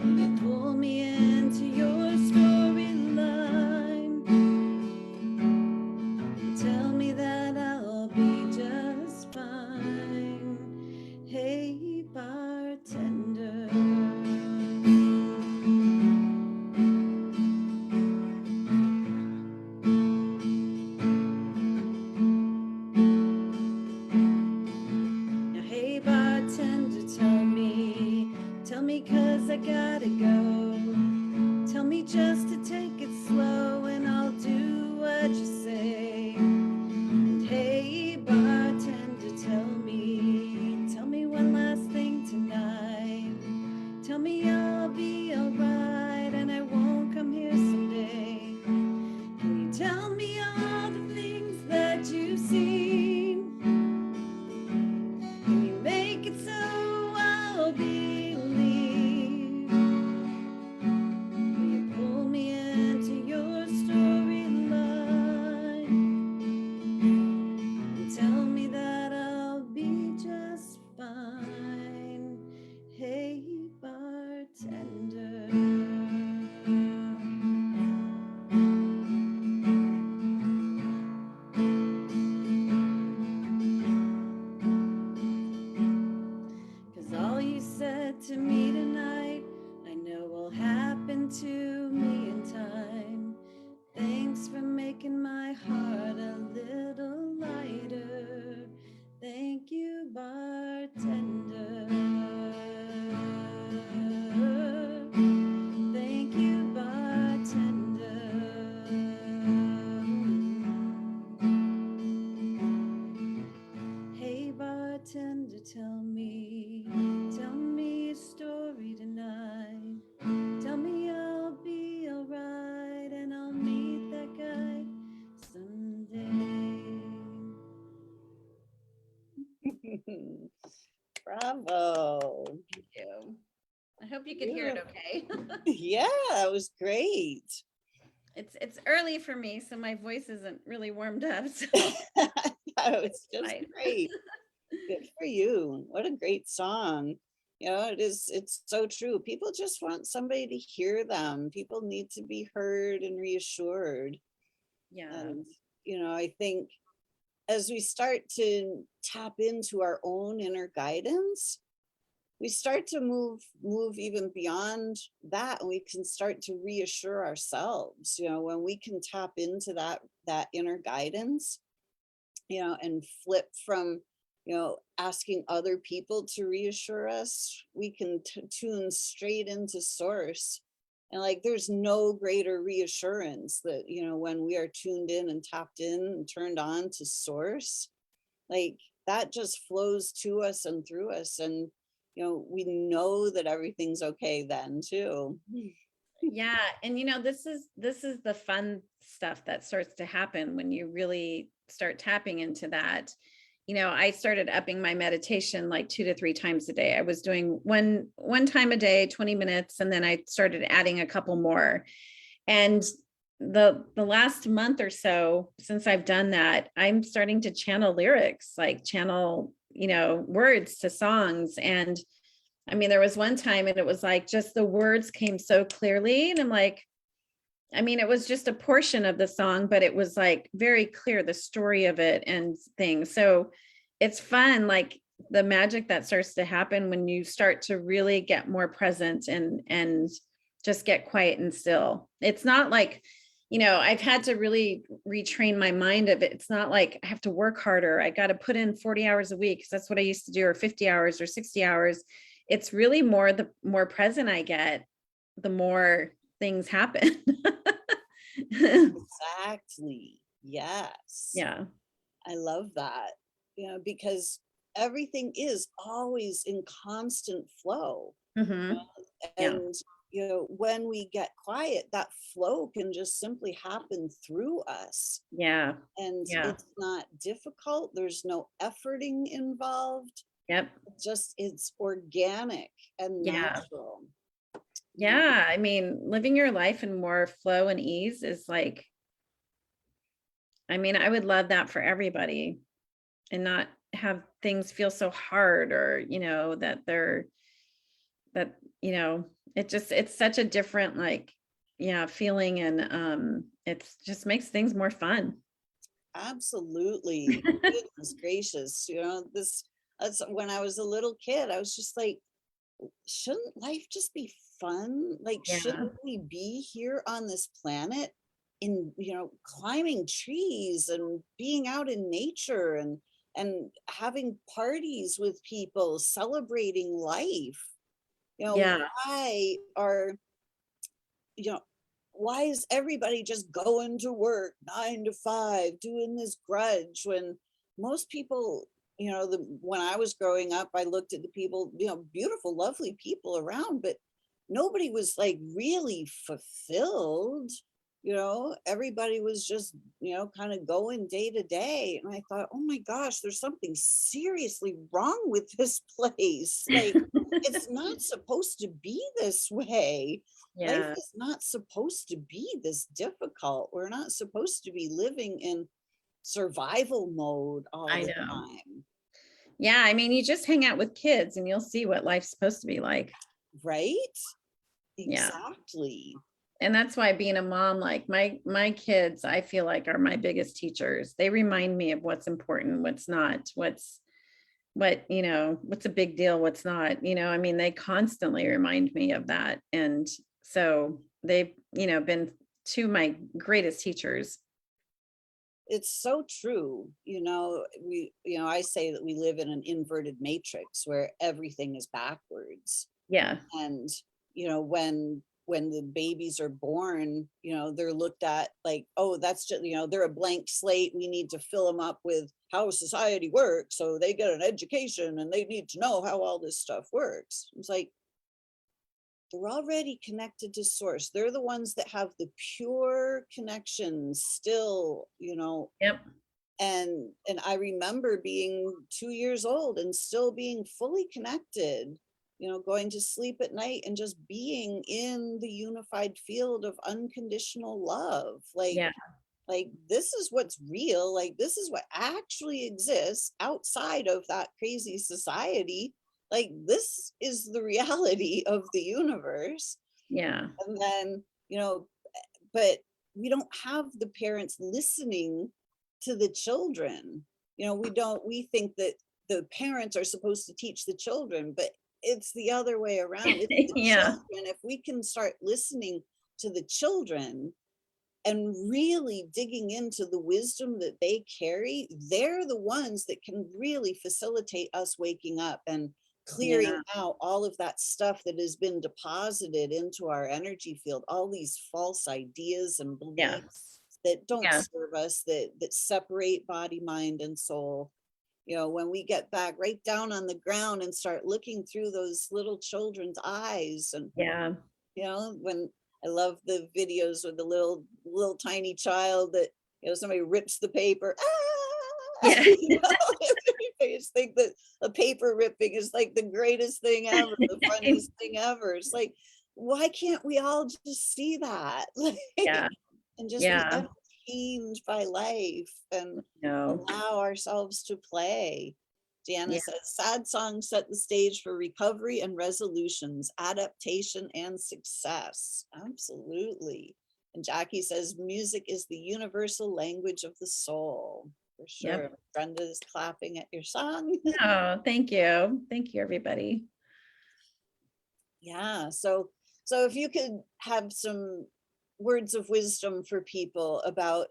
Will you pull me into your storyline? Tell me that I'll be just fine. Hey, bartender. Now, hey, bartender, tell me 'cause I gotta go. Tell me just to take it slow, and I'll do what you say. And hey, bartender, tell me one last thing tonight. Tell me I'll be alright, and I won't come here someday. Can you tell me all the things that you've seen? Can you make it so I'll believe? Will you pull me I hope you could hear it okay. Yeah, that was great. It's early for me, so my voice isn't really warmed up. So That was just fine. great. Good for you. What a great song. It's so true. People just want somebody to hear them. People need to be heard and reassured. Yeah. And, I think as we start to tap into our own inner guidance, we start to move even beyond that, and we can start to reassure ourselves. When we can tap into that inner guidance, and flip from asking other people to reassure us, we can tune straight into source. And like there's no greater reassurance that when we are tuned in and tapped in and turned on to source, like that just flows to us and through us. And we know that everything's okay then too. Yeah. And this is the fun stuff that starts to happen when you really start tapping into that. I started upping my meditation like 2 to 3 times a day. I was doing one time a day, 20 minutes, and then I started adding a couple more. And the last month or so since I've done that, I'm starting to channel lyrics, like channel, words to songs. And I mean, there was one time and it was like just the words came so clearly. And I'm like, I mean, it was just a portion of the song, but it was like very clear, the story of it and things. So it's fun, like the magic that starts to happen when you start to really get more present and just get quiet and still. It's not like, I've had to really retrain my mind of it. It's not like I have to work harder. I got to put in 40 hours a week because that's what I used to do, or 50 hours or 60 hours. It's really the more present I get, the more things happen. Exactly. Yes. Yeah. I love that. Because everything is always in constant flow. Hmm. Yeah. And when we get quiet, that flow can just simply happen through us. Yeah. And Yeah. it's not difficult. There's no efforting involved. Yep. It's organic and Yeah. natural. Yeah. I mean, living your life in more flow and ease is like, I mean, I would love that for everybody and not have things feel so hard, or, that that, it's such a different, like, yeah, feeling. And it's just makes things more fun. Absolutely. Goodness gracious. That's when I was a little kid, I was just like, shouldn't life just be fun? Like, Yeah. shouldn't we be here on this planet in, climbing trees and being out in nature and having parties with people, celebrating life? Yeah. Why are, you know, why is everybody just going to work 9 to 5, doing this grudge when most people, when I was growing up, I looked at the people, beautiful, lovely people around, but nobody was like really fulfilled. Everybody was just, kind of going day to day. And I thought, oh my gosh, there's something seriously wrong with this place. Like, it's not supposed to be this way. Life Yeah. is not supposed to be this difficult. We're not supposed to be living in survival mode all I the know. time, Yeah. I mean, you just hang out with kids and you'll see what life's supposed to be like. right? Yeah. Exactly. And that's why being a mom, like my kids, I feel like are my biggest teachers. They remind me of what's important, what's not, what's a big deal, what's not. I mean, they constantly remind me of that. And so they've, been two of my greatest teachers. It's so true. I say that we live in an inverted matrix where everything is backwards. Yeah. And when the babies are born, they're looked at like, oh, that's just, they're a blank slate, we need to fill them up with how society works, so they get an education and they need to know how all this stuff works. It's like they're already connected to source. They're the ones that have the pure connection still. Yep. And I remember being 2 years old and still being fully connected, going to sleep at night and just being in the unified field of unconditional love. Yeah. Like this is what's real. Like this is what actually exists outside of that crazy society. Like this is the reality of the universe. Yeah. And then, but we don't have the parents listening to the children. We think that the parents are supposed to teach the children, but it's the other way around. It's the Yeah. children. If we can start listening to the children and really digging into the wisdom that they carry, they're the ones that can really facilitate us waking up and clearing Yeah. out all of that stuff that has been deposited into our energy field, all these false ideas and Yeah. beliefs that don't Yeah. serve us, that separate body, mind, and soul. When we get back right down on the ground and start looking through those little children's eyes, and Yeah. when I love the videos with the little tiny child that somebody rips the paper. Yeah. I just think that a paper ripping is like the greatest thing ever, the funniest thing ever. It's like, why can't we all just see that? Yeah. And just be Yeah. entertained by life and No. allow ourselves to play. Deanna Yeah. says, sad songs set the stage for recovery and resolutions, adaptation and success. Absolutely. And Jackie says, music is the universal language of the soul. For sure. Yep. Brenda's clapping at your song. Oh, thank you. Thank you, everybody. Yeah. So if you could have some words of wisdom for people about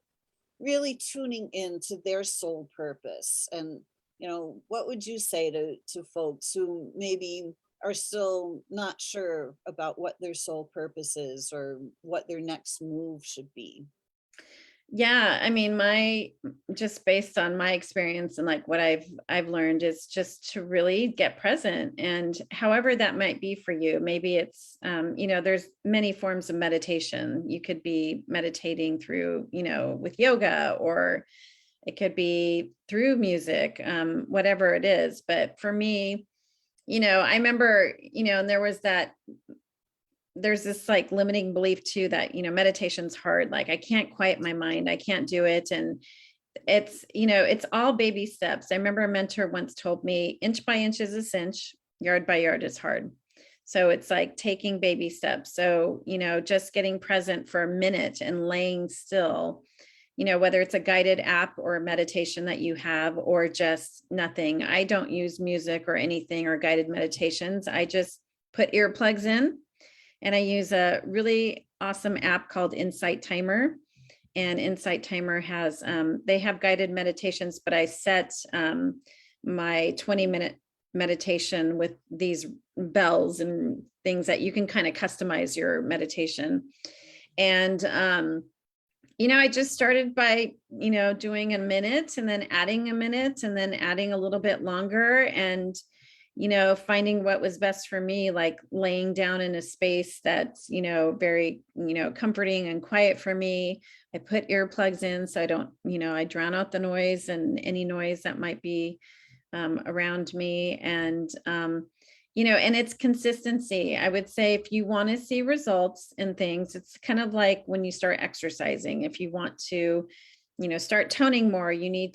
really tuning into their soul purpose, and what would you say to folks who maybe are still not sure about what their soul purpose is or what their next move should be? Yeah, I mean, just based on my experience and like what I've learned is just to really get present, and however that might be for you. Maybe it's there's many forms of meditation. You could be meditating through, with yoga, or it could be through music, whatever it is. But for me, I remember, and there's this like limiting belief too that meditation's hard, like I can't quiet my mind, I can't do it. And it's all baby steps. I remember a mentor once told me, inch by inch is a cinch, yard by yard is hard. So it's like taking baby steps. So just getting present for a minute and laying still, whether it's a guided app or a meditation that you have, or just nothing. I don't use music or anything or guided meditations. I just put earplugs in. And I use a really awesome app called Insight Timer. And Insight Timer has, they have guided meditations, but I set my 20-minute meditation with these bells and things that you can kind of customize your meditation. And, I just started by, doing a minute and then adding a minute and then adding a little bit longer, and finding what was best for me, like laying down in a space that's, very, comforting and quiet for me. I put earplugs in so I don't, I drown out the noise and any noise that might be around me. And, and it's consistency. I would say if you want to see results in things, it's kind of like when you start exercising. If you want to, start toning more, you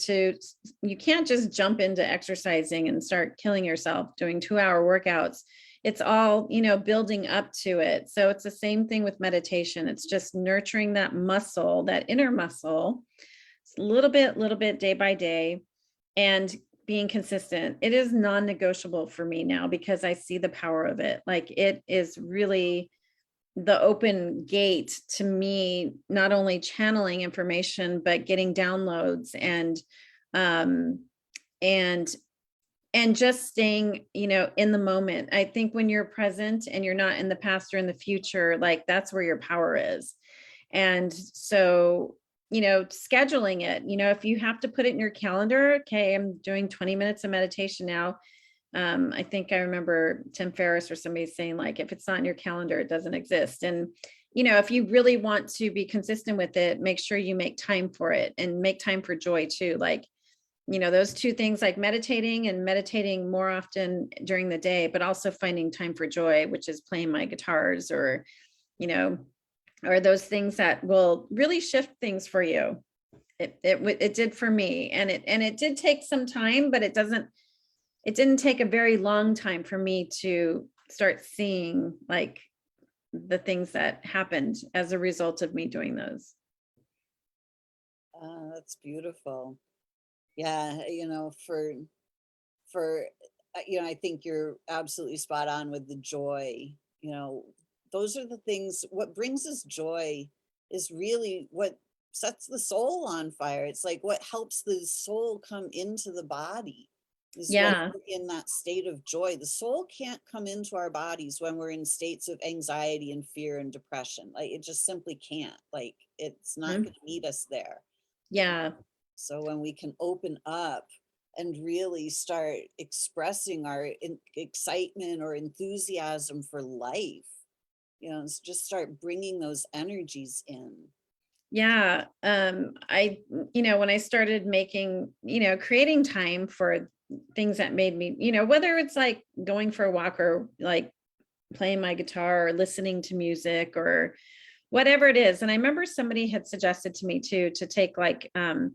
can't just jump into exercising and start killing yourself doing 2-hour workouts. It's all, building up to it. So it's the same thing with meditation. It's just nurturing that muscle, that inner muscle, it's a little bit day by day, and being consistent. It is non-negotiable for me now because I see the power of it. Like it is really the open gate to me, not only channeling information, but getting downloads and just staying, in the moment. I think when you're present and you're not in the past or in the future, like that's where your power is. And so, scheduling it, if you have to put it in your calendar, okay, I'm doing 20 minutes of meditation now. I think I remember Tim Ferriss or somebody saying, like, if it's not in your calendar, it doesn't exist. And, if you really want to be consistent with it, make sure you make time for it and make time for joy too. Like, those two things, like meditating more often during the day, but also finding time for joy, which is playing my guitars you know, or those things that will really shift things for you. It did for me. And it did take some time, but it didn't take a very long time for me to start seeing like the things that happened as a result of me doing those. That's beautiful. Yeah, for I think you're absolutely spot on with the joy. Those are the things. What brings us joy is really what sets the soul on fire. It's like what helps the soul come into the body is when Yeah. we're in that state of joy. The soul can't come into our bodies when we're in states of anxiety and fear and depression. Like it just simply can't. Like it's not Mhm. going to meet us there. Yeah. So when we can open up and really start expressing our excitement or enthusiasm for life, just start bringing those energies in. Yeah. When I started making, creating time for things that made me, whether it's like going for a walk or like playing my guitar or listening to music or whatever it is. And I remember somebody had suggested to me too, to take like, and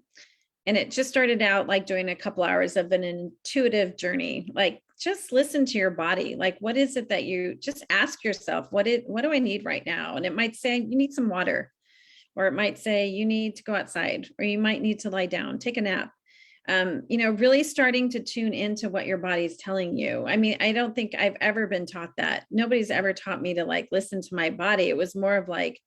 it just started out like doing a couple hours of an intuitive journey, like just listen to your body. Like, what is it that you just ask yourself, what do I need right now? And it might say you need some water, or it might say you need to go outside, or you might need to lie down, take a nap. Really starting to tune into what your body's telling you. I mean, I don't think I've ever been taught that. Nobody's ever taught me to like listen to my body. It was more of like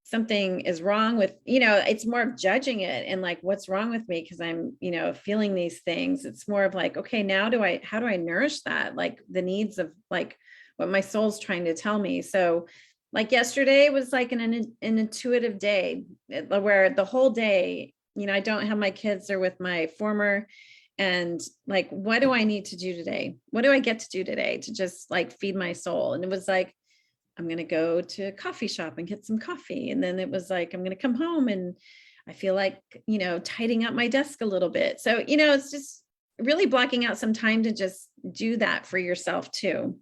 something is wrong with, it's more of judging it and like what's wrong with me because I'm, feeling these things. It's more of like, okay, now how do I nourish that? Like the needs of like what my soul's trying to tell me. So like yesterday was like an intuitive day where the whole day, I don't have my kids, they're with my former, and like, what do I need to do today? What do I get to do today to just like feed my soul? And it was like, I'm going to go to a coffee shop and get some coffee. And then it was like, I'm going to come home and I feel like, tidying up my desk a little bit. So, it's just really blocking out some time to just do that for yourself too.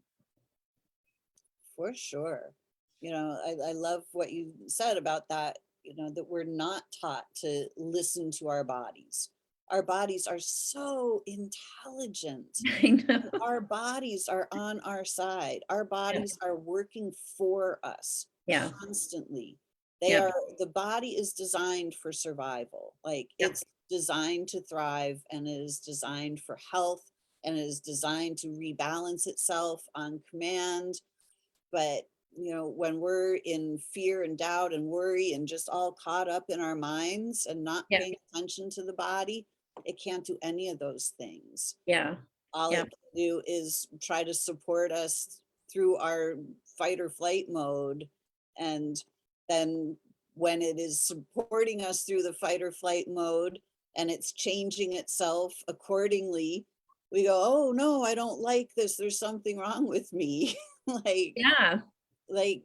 For sure. I love what you said about that, that we're not taught to listen to our bodies. Our bodies are so intelligent. I know. Our bodies are on our side. Our Yeah. bodies are working for us Yeah. constantly. Yep. The body is designed for survival. Like Yep. it's designed to thrive and it is designed for health and it is designed to rebalance itself on command. But when we're in fear and doubt and worry and just all caught up in our minds and not Yeah. paying attention to the body, it can't do any of those things. Yeah. All Yeah. it can do is try to support us through our fight or flight mode. And then when it is supporting us through the fight or flight mode and it's changing itself accordingly, we go, oh no, I don't like this. There's something wrong with me. like, Yeah. like,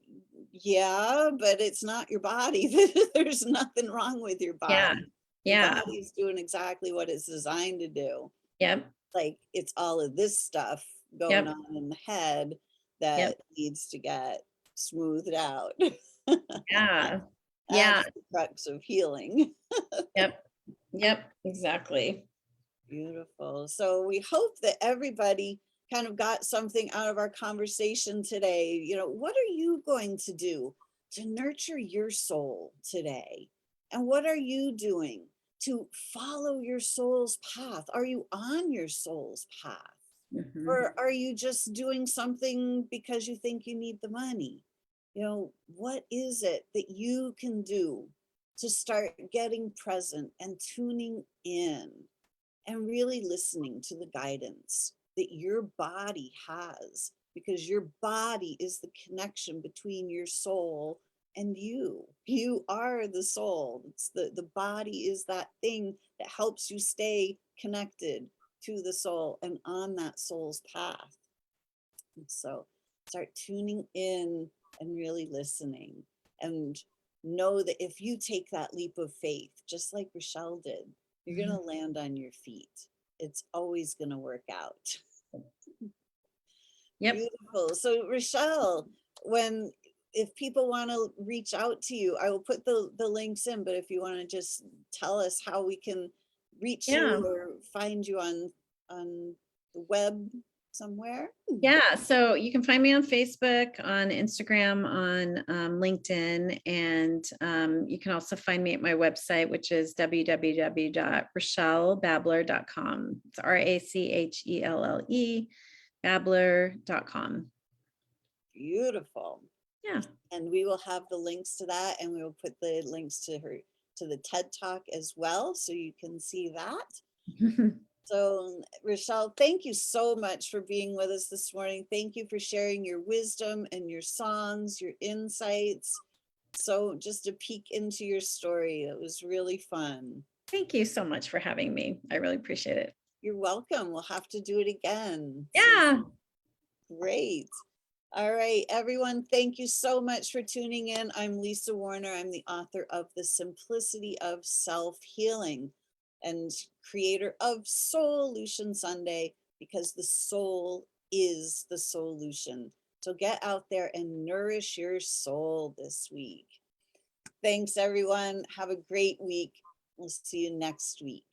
yeah, but it's not your body. There's nothing wrong with your Yeah. body. Your Yeah. body is doing exactly what it's designed to do. Yep. Like it's all of this stuff going Yep. on in the head Yep. that needs to get smoothed out. Yeah. Yeah. That's the crux of healing. Yep. Yep. Exactly. Beautiful. So we hope that everybody kind of got something out of our conversation today. What are you going to do to nurture your soul today? And what are you doing to follow your soul's path? Are you on your soul's path? Mhm. Or are you just doing something because you think you need the money? What is it that you can do to start getting present and tuning in and really listening to the guidance that your body has? Because your body is the connection between your soul and you. You are the soul. It's the body is that thing that helps you stay connected to the soul and on that soul's path. And so start tuning in and really listening, and know that if you take that leap of faith, just like Rachelle did, You're gonna land on your feet. It's always gonna work out. Yep. Beautiful. So Rachelle, if people want to reach out to you, I will put the links in, but if you want to just tell us how we can reach Yeah. you or find you on the web somewhere. Yeah, so you can find me on Facebook, on Instagram, on LinkedIn, and you can also find me at my website, which is www.rachellebabler.com. It's RACHELLE, babler.com. Beautiful. Yeah. And we will have the links to that, and we will put the links to the TED Talk as well, so you can see that. So Rachelle, thank you so much for being with us this morning. Thank you for sharing your wisdom and your songs, your insights. So just a peek into your story. It was really fun. Thank you so much for having me. I really appreciate it. You're welcome. We'll have to do it again. Yeah. Great. All right, everyone, thank you so much for tuning in. I'm Lisa Warner. I'm the author of The Simplicity of Self-Healing and creator of Solution Sunday, because the soul is the solution. So get out there and nourish your soul this week. Thanks, everyone. Have a great week. We'll see you next week.